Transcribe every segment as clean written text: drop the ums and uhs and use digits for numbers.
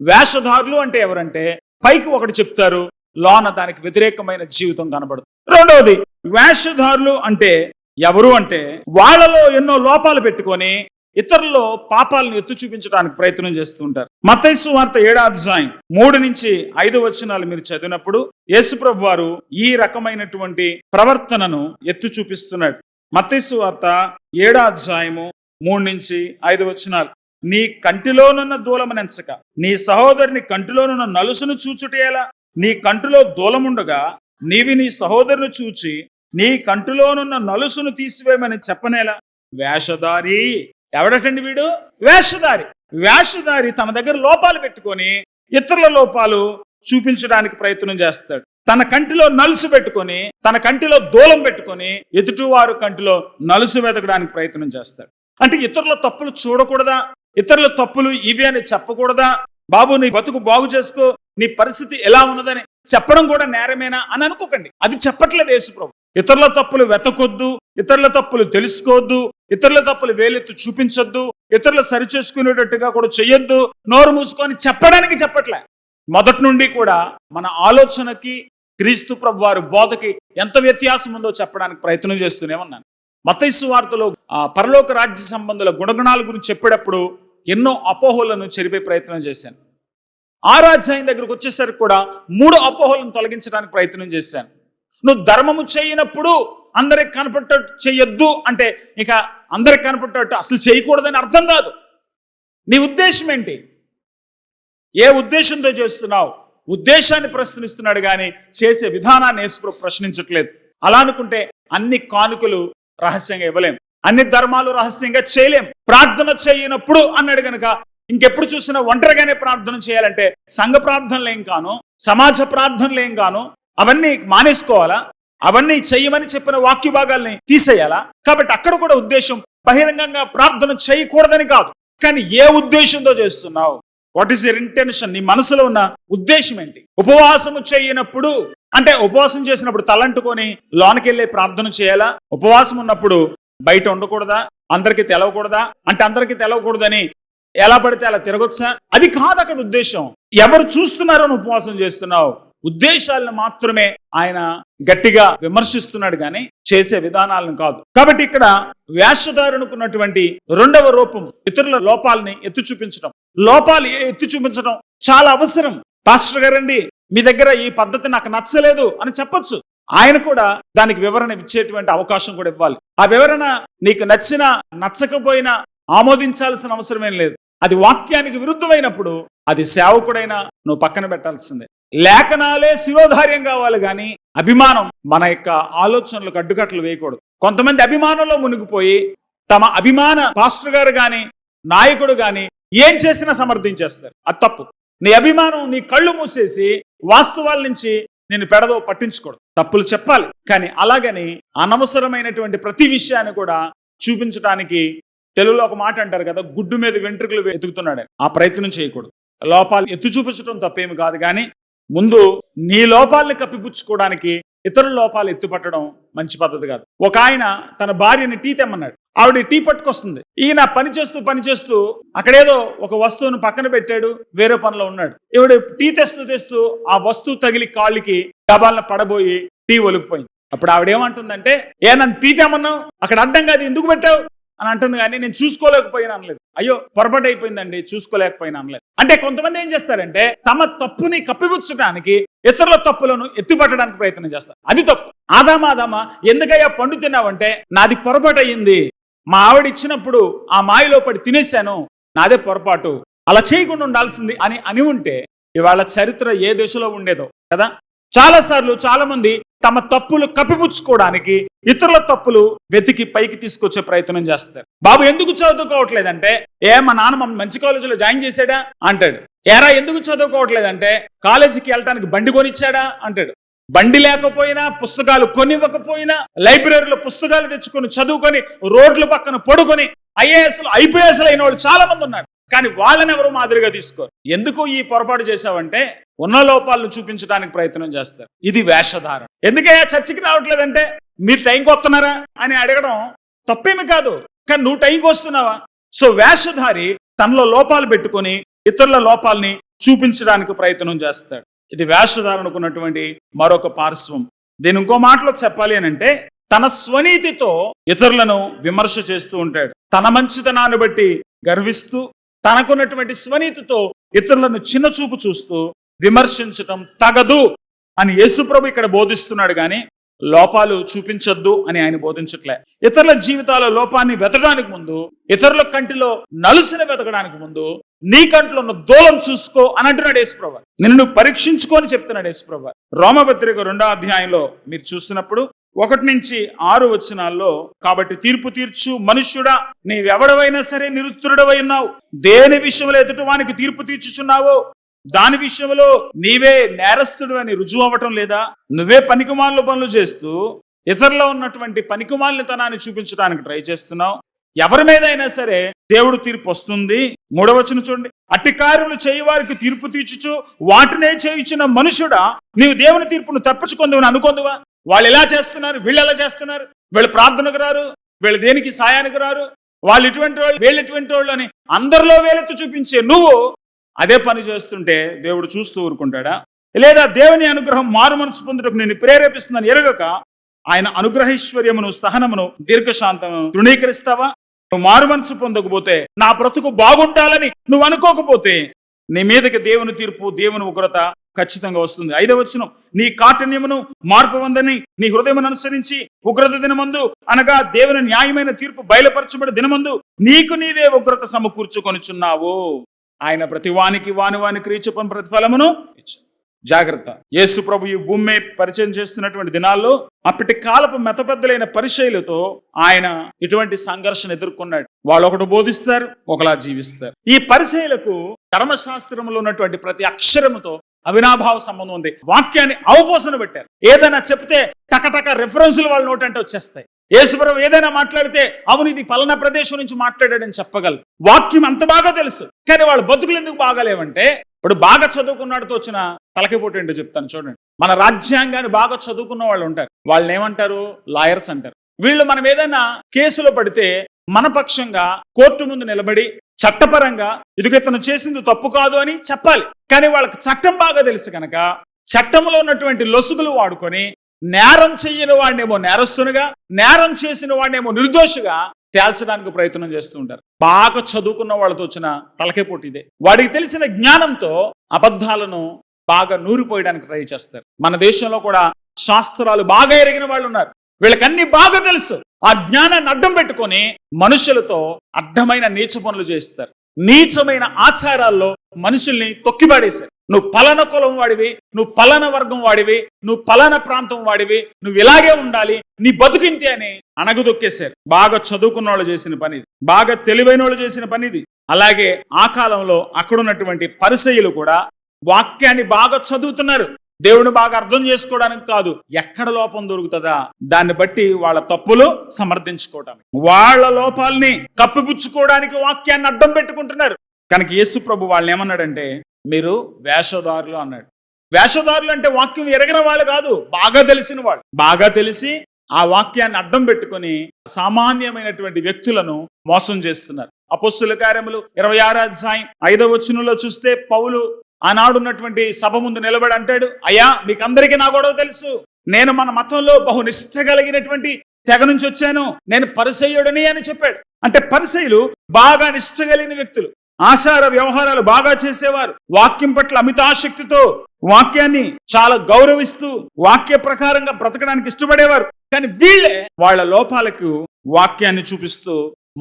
వేషధారులు అంటే ఎవరంటే పైకి ఒకటి చెప్తారు, లోన దానికి వ్యతిరేకమైన జీవితం కనబడుతుంది. రెండవది, వేషధారులు అంటే ఎవరు అంటే వాళ్ళలో ఎన్నో లోపాలు పెట్టుకొని ఇతరుల్లో పాపాలను ఎత్తు చూపించడానికి ప్రయత్నం చేస్తూ ఉంటారు. మత్తయి సువార్త 7వ అధ్యాయం 3 నుంచి 5 వచనాలు మీరు చదివినప్పుడు యేసుప్రభు వారు ఈ రకమైనటువంటి ప్రవర్తనను ఎత్తు చూపిస్తున్నాడు. మత్తయి సువార్త 7వ అధ్యాయము 3 నుంచి 5 వచనాలు. నీ కంటిలోనున్న దూలమునెంచక నీ సహోదరుని కంటిలోనున్న నలుసును చూచుటేలా, నీ కంటిలో దూలముండగా నీవి నీ సహోదరుని చూచి నీ కంటిలోనున్న నలుసును తీసివేయమని చెప్పనేలా. వేషధారి ఎవడటండి వీడు? వేషధారి. వేషధారి తన దగ్గర లోపాలు పెట్టుకొని ఇతరుల లోపాలు చూపించడానికి ప్రయత్నం చేస్తాడు. తన కంటిలో నలుసు పెట్టుకొని, తన కంటిలో దూలం పెట్టుకొని ఎదుటివారు కంటిలో నలుసు వెతకడానికి ప్రయత్నం చేస్తాడు. అంటే ఇతరుల తప్పులు చూడకూడదా? ఇతరుల తప్పులు ఇవి అని చెప్పకూడదా? బాబు నీ బతుకు బాగు చేసుకో, నీ పరిస్థితి ఎలా ఉన్నదని చెప్పడం కూడా నేరమేనా అని అనుకోకండి. అది చెప్పట్లేదు యేసుప్రభు. ఇతరుల తప్పులు వెతకొద్దు, ఇతరుల తప్పులు తెలుసుకోవద్దు, ఇతరుల తప్పులు వేలెత్తు చూపించొద్దు, ఇతరులు సరిచేసుకునేటట్టుగా కూడా చెయ్యొద్దు, నోరు మూసుకొని చెప్పడానికి చెప్పట్లే. మొదటి నుండి కూడా మన ఆలోచనకి క్రీస్తు ప్రభు వారి బోధకి ఎంత వ్యత్యాసం ఉందో చెప్పడానికి ప్రయత్నం చేస్తూనే ఉన్నాను. మత్తయి సువార్తలో పరలోక రాజ్య సంబంధుల గుణగణాల గురించి చెప్పేటప్పుడు ఎన్నో అపోహలను చెరిపే ప్రయత్నం చేశాను. 6వ అధ్యాయం దగ్గరకు వచ్చేసరికి కూడా 3 అపోహలను తొలగించడానికి ప్రయత్నం చేశాను. నువ్వు ధర్మము చేయనప్పుడు అందరికి కనపడేటట్టు చెయ్యొద్దు అంటే ఇక అందరికి కనపడేటట్టు అసలు చేయకూడదని అర్థం కాదు. నీ ఉద్దేశం ఏంటి? ఏ ఉద్దేశంతో చేస్తున్నావు? ఉద్దేశాన్ని ప్రశ్నిస్తున్నాడు కానీ చేసే విధానాన్ని యేసు ప్రశ్నించట్లేదు. అలా అనుకుంటే అన్ని కానుకలు రహస్యంగా ఇవ్వలేం, అన్ని ధర్మాలు రహస్యంగా చేయలేం. ప్రార్థన చేయనప్పుడు అన్నాడు గనక ఇంకెప్పుడు చూసినా ఒంటరిగానే ప్రార్థన చేయాలంటే సంఘ ప్రార్థనలు ఏం కాను, సమాజ ప్రార్థనలు ఏం కాను, అవన్నీ మానేసుకోవాలా? అవన్నీ చెయ్యమని చెప్పిన వాక్య భాగాల్ని తీసేయాలా? కాబట్టి అక్కడ కూడా ఉద్దేశం బహిరంగంగా ప్రార్థన చేయకూడదని కాదు, కానీ ఏ ఉద్దేశంతో చేస్తున్నావు? What is your intention? నీ మనసులో ఉన్న ఉద్దేశం ఏంటి? ఉపవాసము చేయనప్పుడు అంటే ఉపవాసం చేసినప్పుడు తలంటుకొని లోనకెళ్ళే ప్రార్థన చేయాలా? ఉపవాసం ఉన్నప్పుడు బయట ఉండకూడదా? అందరికీ తెలవకూడదా? అంటే అందరికీ తెలవకూడదని ఎలా పడితే అలా తిరగొచ్చా? అది కాదు అక్కడ ఉద్దేశం. ఎవరు చూస్తున్నారో నువ్వు ఉపవాసం చేస్తున్నావు. ఉద్దేశాలను మాత్రమే ఆయన గట్టిగా విమర్శిస్తున్నాడు కానీ చేసే విధానాలను కాదు. కాబట్టి ఇక్కడ వేషధారునుకున్నటువంటి 2వ రూపం ఇతరుల లోపాలని ఎత్తి చూపించడం. లోపాలు ఎత్తి చూపించడం చాలా అవసరం. పాస్టర్ గారండి మీ దగ్గర ఈ పద్ధతి నాకు నచ్చలేదు అని చెప్పొచ్చు. ఆయన కూడా దానికి వివరణ ఇచ్చేటువంటి అవకాశం కూడా ఇవ్వాలి. ఆ వివరణ నీకు నచ్చినా నచ్చకపోయినా ఆమోదించాల్సిన అవసరమేం లేదు. అది వాక్యానికి విరుద్ధమైనప్పుడు అది సేవకుడైనా నువ్వు పక్కన పెట్టాల్సిందే. లేఖనాలే శిరోధార్యం కావాలి కానీ అభిమానం మన యొక్క ఆలోచనలకు అడ్డుకట్టలు వేయకూడదు. కొంతమంది అభిమానంలో మునిగిపోయి తమ అభిమాన పాస్టర్ గారు కానీ నాయకుడు కానీ ఏం చేసినా సమర్థించేస్తారు. అది తప్పు. నీ అభిమానం నీ కళ్ళు మూసేసి వాస్తవాల నుంచి నేను పెడదో పట్టించుకోడు. తప్పులు చెప్పాలి కానీ అలాగని అనవసరమైనటువంటి ప్రతి విషయాన్ని కూడా చూపించడానికి తెలుగులో ఒక మాట అంటారు కదా, గుడ్డు మీద వెంట్రుకలు వెతుకుతున్నాడు. ఆ ప్రయత్నం చేయకూడదు. లోపాలు ఎత్తు చూపించడం తప్పేమి కాదు కానీ ముందు నీ లోపాలని కప్పిపుచ్చుకోవడానికి ఇతరుల లోపాలు ఎత్తుపట్టడం మంచి పద్ధతి కాదు. ఒక ఆయన తన భార్యని టీ తెమ్మన్నాడు. ఆవిడ టీ పట్టుకొస్తుంది. ఈయన పనిచేస్తూ అక్కడేదో ఒక వస్తువును పక్కన పెట్టాడు, వేరే పనిలో ఉన్నాడు. ఈవిడ టీ తెస్తూ ఆ వస్తువు తగిలి కాళ్ళకి డబాలను పడబోయి టీ ఒలిగిపోయింది. అప్పుడు ఆవిడేమంటుందంటే, నన్ను టీ తెమ్మన్నావు, అక్కడ అడ్డం కాదు ఎందుకు పెట్టావు అని అంటుంది. కానీ నేను చూసుకోలేకపోయినా అనలేదు. అయ్యో పొరపాటు అయిపోయిందండి చూసుకోలేకపోయినా అనలేదు. అంటే కొంతమంది ఏం చేస్తారంటే తమ తప్పుని కప్పిపుచ్చడానికి ఇతరుల తప్పులను ఎత్తిపట్టడానికి ప్రయత్నం చేస్తారు. అది తప్పు. ఆదామా ఎందుకయ్యా పండు తిన్నావంటే నాది పొరపాటు అయ్యింది, మా ఆవిడ ఇచ్చినప్పుడు ఆ మాయలో పడి తినేశాను, నాదే పొరపాటు, అలా చేయకుండా ఉండాల్సింది అని ఉంటే ఇవాళ చరిత్ర ఏ దశలో ఉండేదో కదా. చాలాసార్లు చాలా మంది తమ తప్పులు కప్పిపుచ్చుకోవడానికి ఇతరుల తప్పులు వెతికి పైకి తీసుకొచ్చే ప్రయత్నం చేస్తారు. బాబు ఎందుకు చదువుకోవట్లేదంటే, మా నాన్న మంచి కాలేజీలో జాయిన్ చేశాడా అంటాడు. ఎందుకు చదువుకోవట్లేదంటే, కాలేజీకి వెళ్ళటానికి బండి కొనిచ్చాడా అంటాడు. బండి లేకపోయినా, పుస్తకాలు కొనివ్వకపోయినా, లైబ్రరీలో పుస్తకాలు తెచ్చుకొని చదువుకొని రోడ్ల పక్కన పడుకొని ఐపీఎస్లు అయిన వాళ్ళు చాలా మంది ఉన్నారు. కానీ వాళ్ళని ఎవరు మాదిరిగా తీసుకోరు. ఎందుకు ఈ పొరపాటు చేశావంటే ఉన్న లోపాలను చూపించడానికి ప్రయత్నం చేస్తారు. ఇది వేషధారణ. ఎందుకయ్యా చర్చికి రావట్లేదంటే మీరు టైంకి వస్తున్నారా అని అడగడం తప్పేమి కాదు, కానీ నువ్వు టైంకి వస్తున్నావా? సో వేషధారి తనలో లోపాలు పెట్టుకొని ఇతరుల లోపాలని చూపించడానికి ప్రయత్నం చేస్తాడు. ఇది వేషధారణకు ఉన్నటువంటి మరొక పార్శ్వం. దీని ఇంకో మాటలో చెప్పాలి అని అంటే, తన స్వనీతితో ఇతరులను విమర్శ చేస్తూ ఉంటాడు. తన మంచితనాన్ని బట్టి గర్విస్తూ, తనకున్నటువంటి స్వనీతితో ఇతరులను చిన్న చూపు చూస్తూ విమర్శించటం తగదు అని యేసుప్రభు ఇక్కడ బోధిస్తున్నాడు, కానీ లోపాలు చూపించొద్దు అని ఆయన బోధించట్లే. ఇతరుల జీవితాల లోపాన్ని వెతకడానికి ముందు, ఇతరుల కంటిలో నలుసుని వెతకడానికి ముందు నీ కంట్లో ఉన్న దూలం చూసుకో అని అంటున్నాడు యేసుప్రభు. నిన్ను నువ్వు పరీక్షించుకొని చెప్తున్నాడు యేసుప్రభు. రోమపత్రిక 2వ అధ్యాయంలో మీరు చూసినప్పుడు 1 నుంచి 6 వచనాల్లో, కాబట్టి తీర్పు తీర్చు మనుష్యుడా, నీవెవడవైనా సరే నిరుత్తరుడవై ఉన్నావు. దేని విషయంలో ఎదుటి వానికి తీర్పు తీర్చుచున్నావో దాని విషయంలో నీవే నేరస్తుడు అని రుజువు అవ్వటం లేదా? నువ్వే పనికిమాలిన పనులు చేస్తూ ఇతరులో ఉన్నటువంటి పనికిమాలినతనాన్ని చూపించడానికి ట్రై చేస్తున్నావు. ఎవరి మీద అయినా సరే దేవుడు తీర్పు వస్తుంది. 3వ వచనం చూడండి. అట్టి కార్యములు చేయవారికి తీర్పు తీర్చుచు వాటినే చేయించిన మనుషుడా, నీవు దేవుని తీర్పును తప్పించుకుందామని అనుకుందువా? వాళ్ళు ఎలా చేస్తున్నారు, వీళ్ళు ఎలా చేస్తున్నారు, వీళ్ళు ప్రార్థనకు రారు, వీళ్ళు దేనికి సాయానికి రారు, వాళ్ళు ఇటువంటి వాళ్ళు, వీళ్ళు ఇటువంటి వాళ్ళు అని అందరిలో వేలెత్తు చూపించే నువ్వు అదే పని చేస్తుంటే దేవుడు చూస్తూ ఊరుకుంటాడా? లేదా దేవుని అనుగ్రహం మారు మనసు పొందుటకు నిన్ను ప్రేరేపిస్తుందని ఎరగక ఆయన అనుగ్రహైశ్వర్యమును, సహనమును, దీర్ఘశాంతమును తృణీకరిస్తావా? నువ్వు మారు మనసు పొందకపోతే, నా బ్రతుకు బాగుండాలని నువ్వు అనుకోకపోతే, నీ మీదకి దేవుని తీర్పు, దేవుని ఉగ్రత ఖచ్చితంగా వస్తుంది. 5వ వచనం. నీ కాఠిన్యమును మార్పు వందని నీ హృదయమును అనుసరించి ఉగ్రత దినమందు, అనగా దేవుని న్యాయమైన తీర్పు బయలుపరచబడి దినమందు నీకు నీవే ఉగ్రత సమకూర్చుకొనిచున్నావు. ఆయన ప్రతివానికి వాని క్రీచపం ప్రతిఫలమును ఇచ్చు. జాగ్రత్త. యేసు ప్రభు ఈ భూమి పరిచయం చేస్తున్నటువంటి దినాల్లో అప్పటి కాలపు మెతపెద్దలైన పరిచయులతో ఆయన ఇటువంటి సంఘర్షణ ఎదుర్కొన్నాడు. వాళ్ళు ఒకటి బోధిస్తారు, ఒకలా జీవిస్తారు. ఈ పరిచయులకు ధర్మశాస్త్రంలో ఉన్నటువంటి ప్రతి అక్షరముతో అవినాభావ సంబంధం ఉంది. వాక్యాన్ని అవపోసన పెట్టారు. ఏదైనా చెప్తే టకటక రెఫరెన్సులు వాళ్ళ నోటంటే వచ్చేస్తాయి. యేసుప్రభు ఏదైనా మాట్లాడితే అవును ఇది పలానా ప్రదేశం నుంచి మాట్లాడాడని చెప్పగలరు. వాక్యం అంత బాగా తెలుసు, కానీ వాళ్ళు బతుకులు ఎందుకు బాగాలేవంటే, ఇప్పుడు బాగా చదువుకున్నాడుతో వచ్చిన తలకిపోటు ఏంటో చెప్తాను చూడండి. మన రాజ్యాంగాన్ని బాగా చదువుకున్న వాళ్ళు ఉంటారు, వాళ్ళని ఏమంటారు? లాయర్స్ అంటారు. వీళ్ళు మనం ఏదైనా కేసులో పడితే మన పక్షంగా కోర్టు ముందు నిలబడి చట్టపరంగా ఇదిగో ఇతను చేసింది తప్పు కాదు అని చెప్పాలి. కానీ వాళ్ళకి చట్టం బాగా తెలుసు కనుక చట్టంలో ఉన్నటువంటి లొసుగులు వాడుకొని నేరం చెయ్యని వాడినేమో నేరస్తునిగా, నేరం చేసిన వాడినేమో నిర్దోషిగా తేల్చడానికి ప్రయత్నం చేస్తూ ఉంటారు. బాగా చదువుకున్న వాళ్ళతో వచ్చిన తలకేపోటు ఇదే. వాడికి తెలిసిన జ్ఞానంతో అబద్ధాలను బాగా నూరిపోయడానికి ట్రై చేస్తారు. మన దేశంలో కూడా శాస్త్రాలు బాగా ఎరిగిన వాళ్ళు ఉన్నారు. వీళ్ళకన్నీ బాగా తెలుసు. ఆ జ్ఞానాన్ని అడ్డం పెట్టుకొని మనుషులతో అడ్డమైన నీచ పనులు చేస్తారు. నీచమైన ఆచారాల్లో మనుషుల్ని తొక్కిపడేశారు. నువ్వు పలానా కులం వాడివి, నువ్వు పలానా వర్గం వాడివి, నువ్వు పలానా ప్రాంతం వాడివి, నువ్వు ఇలాగే ఉండాలి, నీ బతుకింతే అని అణగదొక్కేశారు. బాగా చదువుకున్న వాళ్ళు చేసిన పని ఇది, బాగా తెలివైన వాళ్ళు చేసిన పని ఇది. అలాగే ఆ కాలంలో అక్కడున్నటువంటి పరిసయ్యులు కూడా వాక్యాన్ని బాగా చదువుతున్నారు. దేవుని బాగా అర్థం చేసుకోవడానికి కాదు, ఎక్కడ లోపం దొరుకుతుందా దాన్ని బట్టి వాళ్ళ తప్పులు సమర్థించుకోవడానికి, వాళ్ళ లోపాలని కప్పిపుచ్చుకోవడానికి వాక్యాన్ని అడ్డం పెట్టుకుంటున్నారు. కనుక యేసు ప్రభు వాళ్ళని ఏమన్నాడంటే, మీరు వేషధారులు అన్నాడు. వేషధారులు అంటే వాక్యం ఎరగిన వాళ్ళు కాదు, బాగా తెలిసిన వాళ్ళు. బాగా తెలిసి ఆ వాక్యాన్ని అడ్డం పెట్టుకొని సామాన్యమైనటువంటి వ్యక్తులను మోసం చేస్తున్నారు. అపొస్తలుల కార్యములు 26వ అధ్యాయం 5వ వచనంలో చూస్తే పౌలు ఆనాడున్నటువంటి సభ ముందు నిలబడి అంటాడు, అయ్యా మీకందరికీ నా గొడవ తెలుసు, నేను మన మతంలో బహునిష్ట కలిగినటువంటి తెగ నుంచి వచ్చాను, నేను పరిసయ్యుడని అని చెప్పాడు. అంటే పరిసయ్యులు బాగా నిష్ట కలిగిన వ్యక్తులు, ఆచార వ్యవహారాలు బాగా చేసేవారు, వాక్యం పట్ల అమితాశక్తితో వాక్యాన్ని చాలా గౌరవిస్తూ వాక్య ప్రకారంగా బ్రతకడానికి ఇష్టపడేవారు. కానీ వీళ్ళే వాళ్ళ లోపాలకు వాక్యాన్ని చూపిస్తూ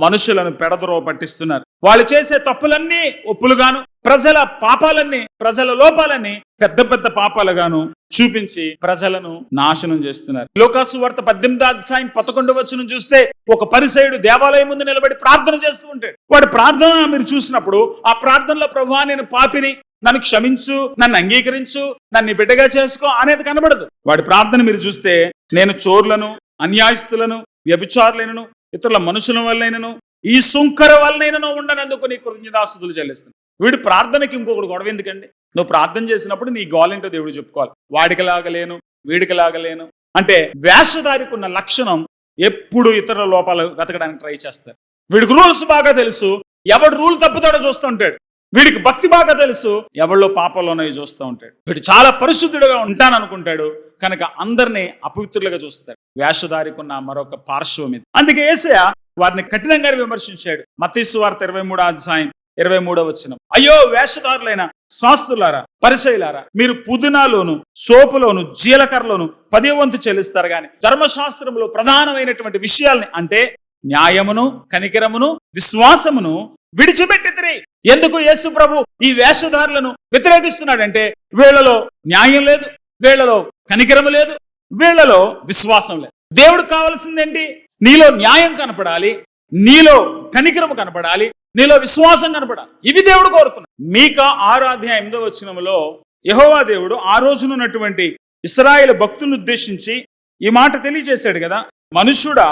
మనుషులను పెడదరో పట్టిస్తున్నారు. వాళ్ళు చేసే తప్పులన్నీ ఒప్పులుగాను, ప్రజల పాపాలన్నీ, ప్రజల లోపాలన్నీ పెద్ద పెద్ద పాపాలుగాను చూపించి ప్రజలను నాశనం చేస్తున్నారు. లోకాసు వార్త 18వ అధ్యాయం 11వ వచనం చూస్తే ఒక పరిసయ్యుడు దేవాలయం ముందు నిలబడి ప్రార్థన చేస్తూ ఉంటాడు. వాడి ప్రార్థన మీరు చూసినప్పుడు ఆ ప్రార్థనలో, ప్రభువా నేను పాపిని, నన్ను క్షమించు, నన్ను అంగీకరించు, నన్ను బిడ్డగా చేసుకో అనేది కనబడదు. వాడి ప్రార్థన మీరు చూస్తే, నేను చోర్లను, అన్యాయస్తులను, వ్యభిచారులైనను, ఇతరుల మనుషుల వల్లైనను, ఈ సుంకర వల్లనైనను ఉండనందుకు నీ కృతజ్ఞతాస్తుతులు చెల్లిస్తున్నాను. వీడి ప్రార్థనకి ఇంకొకటి గొడవ ఎందుకండి? నువ్వు ప్రార్థన చేసినప్పుడు నీ గోలేంటో దేవుడు చెప్పుకోవాలి. వాడికి లాగలేను, వీడికి లాగలేను అంటే వేషధారికి ఉన్న లక్షణం ఎప్పుడు ఇతరుల లోపాలు వెతకడానికి ట్రై చేస్తారు. వీడికి రూల్స్ బాగా తెలుసు, ఎవడు రూల్ తప్పుతాడో చూస్తుంటాడు. వీడికి భక్తి బాగా తెలుసు, ఎవరిలో పాపంలోనవి చూస్తూ ఉంటాడు. వీడు చాలా పరిశుద్ధుడుగా ఉంటాననుకుంటాడు, కనుక అందరినీ అపవిత్రులుగా చూస్తాడు. వేషధారికి ఉన్న మరొక పార్శ్వం ఇది. అందుకే యేసయ్య వారిని కఠినంగా విమర్శించాడు. మత్తయి సువార్త 23వ అధ్యాయం 23వ వచనం. అయ్యో వేషధారులైన శాస్త్రులారా, పరిసయ్యులారా, మీరు పుదీనాలోను, సోపులోను, జీలకర్రలోను 10వ వంతు చెల్లిస్తారు గాని ధర్మశాస్త్రంలో ప్రధానమైనటువంటి విషయాల్ని, అంటే న్యాయమును, కనికరమును, విశ్వాసమును విడిచిపెట్టితిరి. ఎందుకు యేసు ప్రభు ఈ వేషధారులను వ్యతిరేకిస్తున్నాడంటే వీళ్ళలో న్యాయం లేదు, వీళ్ళలో కనికరము లేదు, వీళ్ళలో విశ్వాసం లేదు. దేవుడు కావాల్సిందేంటి? నీలో న్యాయం కనపడాలి, నీలో కనికరము కనపడాలి, నీలో విశ్వాసం కనపడాలి. ఇవి దేవుడు కోరుతున్నాడు. మీకా 6వ అధ్యాయం 8వ వచనంలో యెహోవా దేవుడు ఆ రోజునున్నటువంటి ఇశ్రాయేలు భక్తులను ఉద్దేశించి ఈ మాట తెలియజేశాడు కదా, మనుషుడా,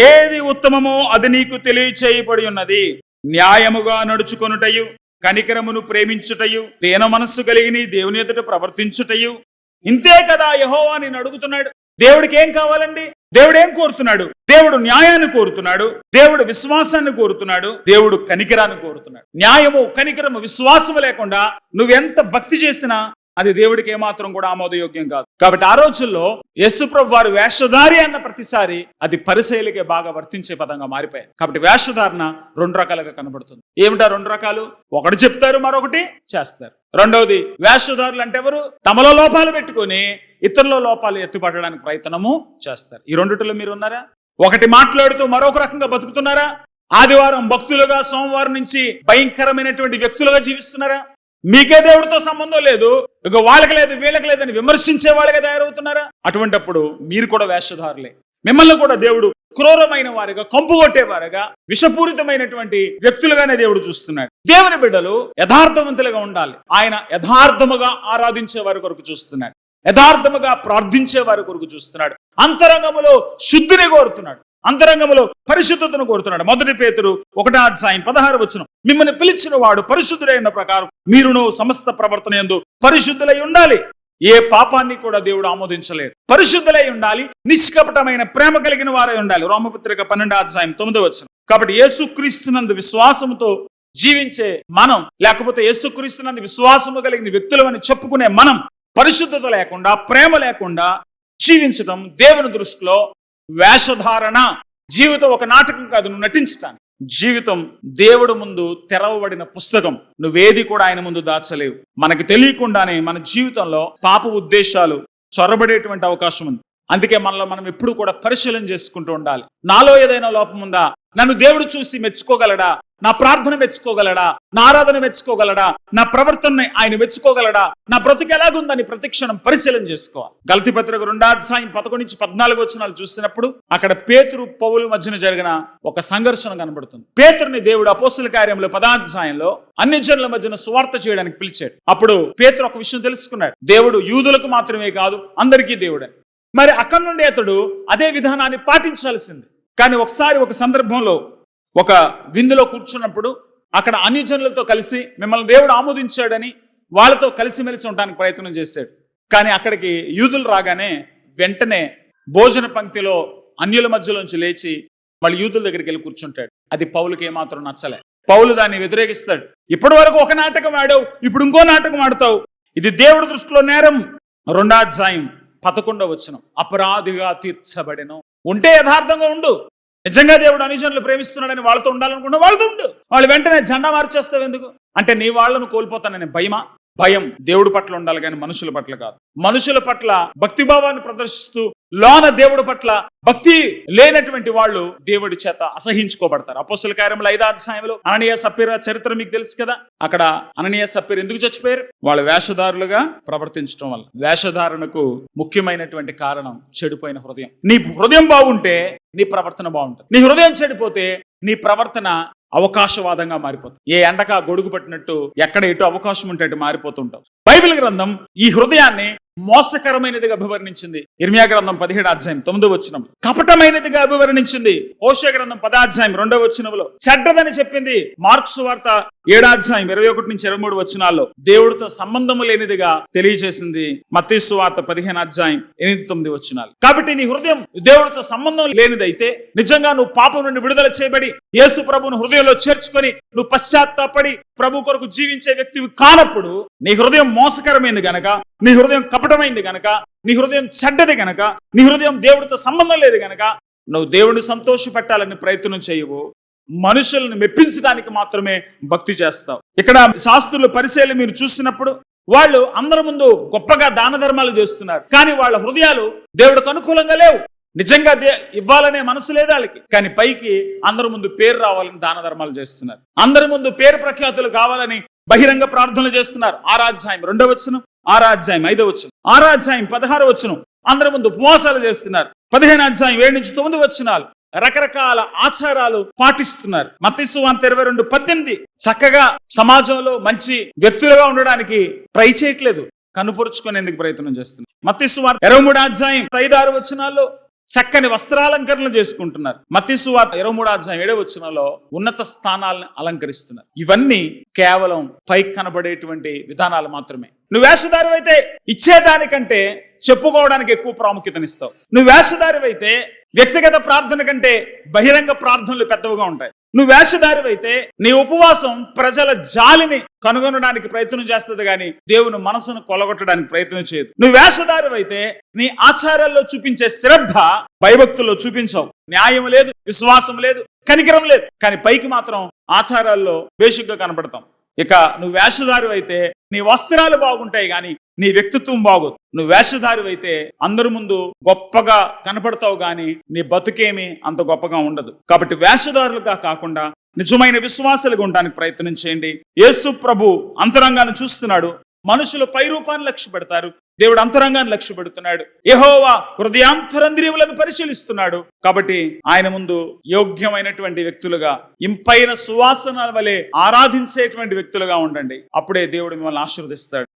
ఏది ఉత్తమమో అది నీకు తెలియచేయబడి ఉన్నది. న్యాయముగా నడుచుకొనుటయు, కనికరమును ప్రేమించుటయు, దీన మనస్సు కలిగి దేవుని ఎదుట ప్రవర్తించుటయు. ఇంతే కదా యెహోవా నేను అడుగుతున్నాడు. దేవుడికి ఏం కావాలండి? దేవుడు ఏం కోరుతున్నాడు? దేవుడు న్యాయాన్ని కోరుతున్నాడు, దేవుడు విశ్వాసాన్ని కోరుతున్నాడు, దేవుడు కనికరాన్ని కోరుతున్నాడు. న్యాయము, కనికరము, విశ్వాసము లేకుండా నువ్వెంత భక్తి చేసినా అది దేవుడికి ఏమాత్రం కూడా ఆమోదయోగ్యం కాదు. కాబట్టి ఆ రోజుల్లో యేసుప్రభు వారు వేషధారి అన్న ప్రతిసారి అది పరిసయ్యులకే బాగా వర్తించే పదంగా మారిపోయాయి. కాబట్టి వేషధారణ 2 రకాలుగా కనబడుతుంది. ఏమిటా 2 రకాలు? ఒకటి చెప్తారు, మరొకటి చేస్తారు. రెండవది, వేషధారులు అంటే ఎవరు? తమలో లోపాలు పెట్టుకొని ఇతరుల లోపాలు ఎత్తుపట్టడానికి ప్రయత్నము చేస్తారు. ఈ రెండిటిలో మీరు ఉన్నారా? ఒకటి మాట్లాడుతూ మరొక రకంగా బతుకుతున్నారా? ఆదివారం భక్తులుగా, సోమవారం నుంచి భయంకరమైనటువంటి వ్యక్తులుగా జీవిస్తున్నారా? మీకే దేవుడితో సంబంధం లేదు, ఇక వాళ్ళకి లేదు, వీళ్ళకి లేదని విమర్శించే వాళ్ళగా తయారవుతున్నారా? అటువంటిప్పుడు మీరు కూడా వేషధారులే. మిమ్మల్ని కూడా దేవుడు క్రూరమైన వారిగా, కంపు కొట్టేవారుగా, విషపూరితమైనటువంటి వ్యక్తులుగానే దేవుడు చూస్తున్నాడు. దేవుని బిడ్డలు యథార్థవంతులుగా ఉండాలి. ఆయన యథార్థముగా ఆరాధించే వారి కొరకు చూస్తున్నాడు, యథార్థముగా ప్రార్థించే వారి కొరకు చూస్తున్నాడు. అంతరంగములో శుద్ధిని కోరుతున్నాడు, అంతరంగములో పరిశుద్ధతను కోరుతున్నాడు. 1 పేతురు 1వ అధ్యాయం 16వ వచనం. మిమ్మల్ని పిలిచిన వాడు పరిశుద్ధుడైన ప్రకారం మీరును సమస్త ప్రవర్తన యందు పరిశుద్ధులై ఉండాలి. ఏ పాపాన్ని కూడా దేవుడు ఆమోదించలేడు. పరిశుద్ధులై ఉండాలి, నిష్కపటమైన ప్రేమ కలిగిన వారై ఉండాలి. రోమపత్రిక 12వ అధ్యాయం 9వ వచనం. కాబట్టి యేసుక్రీస్తునందు విశ్వాసముతో జీవించే మనం, లేకపోతే యేసుక్రీస్తునందు విశ్వాసము కలిగిన వ్యక్తులు అని చెప్పుకునే మనం పరిశుద్ధత లేకుండా, ప్రేమ లేకుండా జీవించడం దేవుని దృష్టిలో వేషధారణ. జీవితం ఒక నాటకం కాదు, నువ్వు నటించటానికి. జీవితం దేవుడు ముందు తెరవబడిన పుస్తకం. నువ్వేది కూడా ఆయన ముందు దాచలేవు. మనకి తెలియకుండానే మన జీవితంలో పాప ఉద్దేశాలు చొరబడేటువంటి అవకాశం ఉంది. అందుకే మనలో మనం ఎప్పుడు కూడా పరిశీలన చేసుకుంటూ ఉండాలి. నాలో ఏదైనా లోపం ఉందా? నన్ను దేవుడు చూసి మెచ్చుకోగలడా? నా ప్రార్థన మెచ్చుకోగలడా? నా ఆరాధన మెచ్చుకోగలడా? నా ప్రవర్తనని ఆయన మెచ్చుకోగలడా? నా బ్రతుకు ఎలాగుందని ప్రతిక్షణం పరిశీలన చేసుకోవాలి. గలతీ పత్రిక 2వ అధ్యాయం 11 నుంచి 14 వచనాలు చూసినప్పుడు అక్కడ పేతురు, పౌలు మధ్యన జరిగిన ఒక సంఘర్షణ కనబడుతుంది. పేతురుని దేవుడు అపోస్తల కార్యంలో 10వ అధ్యాయంలో అన్ని జనుల మధ్యన సువార్త చేయడానికి పిలిచాడు. అప్పుడు పేతురు ఒక విషయం తెలుసుకున్నాడు, దేవుడు యూదులకు మాత్రమే కాదు అందరికీ దేవుడని. మరి అక్కడి నుండి అతడు అదే విధానాన్ని పాటించాల్సింది. కానీ ఒకసారి ఒక సందర్భంలో ఒక విందులో కూర్చున్నప్పుడు అక్కడ అన్ని జనులతో కలిసి మిమ్మల్ని దేవుడు ఆమోదించాడని వాళ్ళతో కలిసిమెలిసి ఉండడానికి ప్రయత్నం చేశాడు. కానీ అక్కడికి యూదులు రాగానే వెంటనే భోజన పంక్తిలో అన్యుల మధ్యలోంచి లేచి మళ్ళీ యూదుల దగ్గరికి వెళ్ళి కూర్చుంటాడు. అది పౌలుకి ఏమాత్రం నచ్చలే. పౌలు దాన్ని వ్యతిరేకిస్తాడు. ఇప్పటి వరకు ఒక నాటకం ఆడావు, ఇప్పుడు ఇంకో నాటకం ఆడతావు, ఇది దేవుడి దృష్టిలో నేరం. 2వ అధ్యాయం 11వ వచనం. అపరాధిగా తీర్చబడెను. ఉంటే యథార్థంగా ఉండు. నిజంగా దేవుడు అనిజనులు ప్రేమిస్తున్నాడని వాళ్ళతో ఉండాలనుకున్నా వాళ్ళతో ఉండు. వాళ్ళు వెంటనే జెండా మార్చేస్తావు ఎందుకు? అంటే నీ వాళ్ళను కోల్పోతానని భయమా? భయం దేవుడి పట్ల ఉండాలి కానీ మనుషుల పట్ల కాదు. మనుషుల పట్ల భక్తిభావాన్ని ప్రదర్శిస్తూ లోన దేవుడి పట్ల భక్తి లేనటువంటి వాళ్ళు దేవుడి చేత అసహించుకోబడతారు. అపోస్తల కార్యముల 5వ అధ్యాయంలో అననీయ సప్పీరా చరిత్ర మీకు తెలుసు కదా. అక్కడ అననీయ సప్పీర్ ఎందుకు చచ్చిపోయారు? వాళ్ళు వేషధారులుగా ప్రవర్తించడం వల్ల. వేషధారణకు ముఖ్యమైనటువంటి కారణం చెడిపోయిన హృదయం. నీ హృదయం బాగుంటే నీ ప్రవర్తన బాగుంటుంది. నీ హృదయం చెడిపోతే నీ ప్రవర్తన అవకాశవాదంగా మారిపోతుంది. ఏ ఎండక గొడుగు పట్టినట్టు ఎక్కడ ఎటు అవకాశం ఉంటే అటు మారిపోతుంటావు. బైబిల్ గ్రంథం ఈ హృదయాన్ని మోసకరమైనదిగా అభివర్ణించింది ఇర్మియా గ్రంథం 17:9 కపటమైనదిగా అభివర్ణించింది హోషేయ గ్రంథం 10:2 చెడ్డదని చెప్పింది మార్కు సువార్త 7:21-23 దేవుడితో సంబంధము లేనిదిగా తెలియజేసింది మత్తయి సువార్త 15:8-9 కాబట్టి నీ హృదయం దేవుడితో సంబంధం లేనిదైతే, నిజంగా నువ్వు పాపం నుండి విడుదల చేయబడి యేసు ప్రభువును హృదయంలో చేర్చుకొని నువ్వు పశ్చాత్తాపడి ప్రభు కొరకు జీవించే వ్యక్తివి కానప్పుడు, నీ హృదయం మోసకరమైంది గనక, నీ హృదయం కపటమైంది గనక, నీ హృదయం చెడ్డది గనక, నీ హృదయం దేవుడితో సంబంధం లేదు గనక నువ్వు దేవుడిని సంతోషపెట్టాలని ప్రయత్నం చేయవు, మనుషులను మెప్పించడానికి మాత్రమే భక్తి చేస్తావు. ఇక్కడ శాస్త్రులు పరిశీలన మీరు చూసినప్పుడు వాళ్ళు అందరి ముందు గొప్పగా దాన ధర్మాలు చేస్తున్నారు, కానీ వాళ్ళ హృదయాలు దేవుడికి అనుకూలంగా లేవు. నిజంగా ఇవ్వాలనే మనసు లేదు వాళ్ళకి, కానీ పైకి అందరి ముందు పేరు రావాలని దాన ధర్మాలు చేస్తున్నారు, అందరి ముందు పేరు ప్రఖ్యాతులు కావాలని బహిరంగ ప్రార్థనలు చేస్తున్నారు. 6:2 6:5 6:16 అందరి ముందు ఉపవాసాలు చేస్తున్నారు. 15:7-9 రకరకాల ఆచారాలు పాటిస్తున్నారు. మత్తయి సువార్త 22:18 చక్కగా సమాజంలో మంచి వ్యక్తులుగా ఉండడానికి ట్రై చేయట్లేదు, కనుపరుచుకునేందుకు ప్రయత్నం చేస్తున్నారు. మత్తయి సువార్త 23:5-6 చక్కని వస్త్రాలంకరణలు చేసుకుంటున్నారు. మత్తయి సువార్త 23:7 ఉన్నత స్థానాలను అలంకరిస్తున్నారు. ఇవన్నీ కేవలం పైకి కనబడేటువంటి విధానాలు మాత్రమే. నువ్వు వేషధారివైతే ఇచ్చేదానికంటే చెప్పుకోవడానికి ఎక్కువ ప్రాముఖ్యతనిస్తావు. నువ్వు వేషధారివైతే వ్యక్తిగత ప్రార్థన కంటే బహిరంగ ప్రార్థనలు పెద్దవిగా ఉంటాయి. నువ్వు వేషధారివైతే నీ ఉపవాసం ప్రజల జాలిని కనుగొనడానికి ప్రయత్నం చేస్తుంది, కానీ దేవుని మనసును కొలగొట్టడానికి ప్రయత్నం చేయదు. నువ్వు వేషధారివైతే నీ ఆచారాల్లో చూపించే శ్రద్ధ భయభక్తుల్లో చూపించవు. న్యాయం లేదు, విశ్వాసం లేదు, కనికరం లేదు, కానీ పైకి మాత్రం ఆచారాల్లో బేసిక్గా కనపడతాం. ఇక నువ్వు వేషధారివైతే నీ వస్త్రాలు బాగుంటాయి, కానీ నీ వ్యక్తిత్వం బాగోదు. నువ్వు వేషధారివైతే అందరి ముందు గొప్పగా కనపడతావు, కానీ నీ బతుకేమి అంత గొప్పగా ఉండదు. కాబట్టి వేషధారులుగా కాకుండా నిజమైన విశ్వాసాలుగా ఉండడానికి ప్రయత్నం చేయండి. యేసు ప్రభు అంతరంగాన్ని చూస్తున్నాడు. మనుషులు పై రూపాన్ని లక్ష్య పెడతారు, దేవుడు అంతరంగాన్ని లక్ష్య పెడుతున్నాడు. యెహోవా హృదయాంతరంద్రియములను పరిశీలిస్తున్నాడు. కాబట్టి ఆయన ముందు యోగ్యమైనటువంటి వ్యక్తులుగా, ఇంపైన సువాసన వలె ఆరాధించేటువంటి వ్యక్తులుగా ఉండండి. అప్పుడే దేవుడు మిమ్మల్ని ఆశీర్వదిస్తాడు.